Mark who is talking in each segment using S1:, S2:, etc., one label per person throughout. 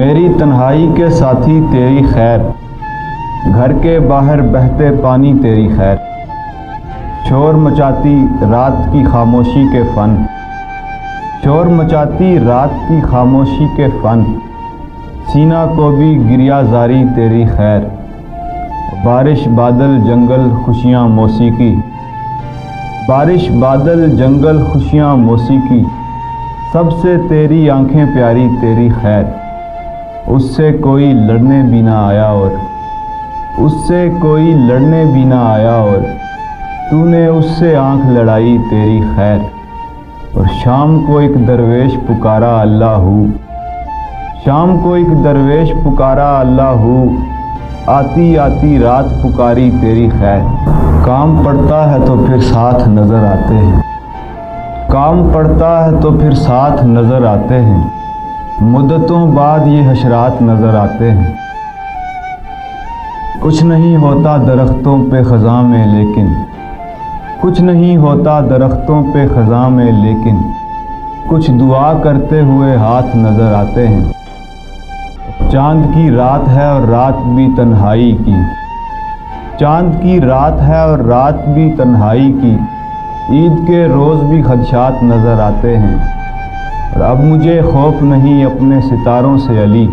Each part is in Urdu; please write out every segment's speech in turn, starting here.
S1: میری تنہائی کے ساتھی تیری خیر، گھر کے باہر بہتے پانی تیری خیر، شور مچاتی رات کی خاموشی کے فن، شور مچاتی رات کی خاموشی کے فن، سینہ کو بھی گریہ زاری تیری خیر، بارش بادل جنگل خوشیاں موسیقی، بارش بادل جنگل خوشیاں موسیقی، سب سے تیری آنکھیں پیاری تیری خیر، اس سے کوئی لڑنے بھی نہ آیا اور اس سے کوئی لڑنے بھی نہ آیا اور تو نے اس سے آنکھ لڑائی تیری خیر، اور شام کو ایک درویش پکارا اللہ ہو، شام کو ایک درویش پکارا اللہ ہو، آتی آتی رات پکاری تیری خیر، کام پڑتا ہے تو پھر ساتھ نظر آتے ہیں، کام پڑتا ہے تو پھر ساتھ نظر آتے ہیں، مدتوں بعد یہ حشرات نظر آتے ہیں، کچھ نہیں ہوتا درختوں پہ خزاں میں لیکن کچھ نہیں ہوتا درختوں پہ خزاں میں لیکن کچھ دعا کرتے ہوئے ہاتھ نظر آتے ہیں، چاند کی رات ہے اور رات بھی تنہائی کی، چاند کی رات ہے اور رات بھی تنہائی کی، عید کے روز بھی خدشات نظر آتے ہیں، اور اب مجھے خوف نہیں اپنے ستاروں سے علی،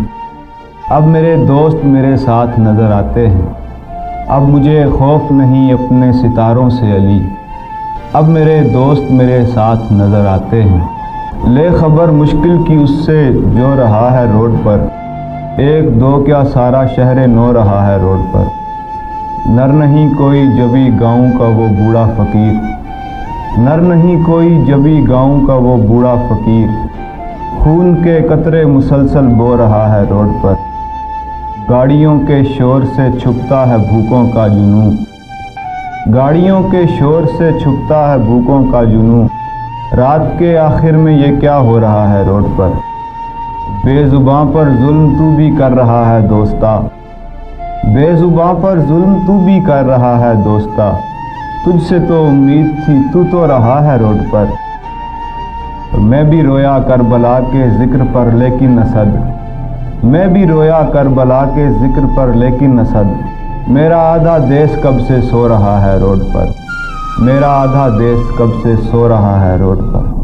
S1: اب میرے دوست میرے ساتھ نظر آتے ہیں، اب مجھے خوف نہیں اپنے ستاروں سے علی، اب میرے دوست میرے ساتھ نظر آتے ہیں، لے خبر مشکل کی اس سے جو رہا ہے روڈ پر، ایک دو کیا سارا شہر نو رہا ہے روڈ پر، نر نہیں کوئی جبی گاؤں کا وہ بوڑھا فقیر، نر نہیں کوئی جبی گاؤں کا وہ بوڑھا فقیر، خون کے قطرے مسلسل بو رہا ہے روڈ پر، گاڑیوں کے شور سے چھپتا ہے بھوکوں کا جنوں، گاڑیوں کے شور سے چھپتا ہے بھوکوں کا جنوں، رات کے آخر میں یہ کیا ہو رہا ہے روڈ پر، بے زباں پر ظلم تو بھی کر رہا ہے دوستا، بے زباں پر ظلم تو بھی کر رہا ہے دوستا، تجھ سے تو امید تھی تو رہا ہے روڈ پر، میں بھی رویا کربلا کے ذکر پر لیکن اسد، میں بھی رویا کربلا کے ذکر پر لیکن اسد، میرا آدھا دیس کب سے سو رہا ہے روڈ پر، میرا آدھا دیس کب سے سو رہا ہے روڈ پر۔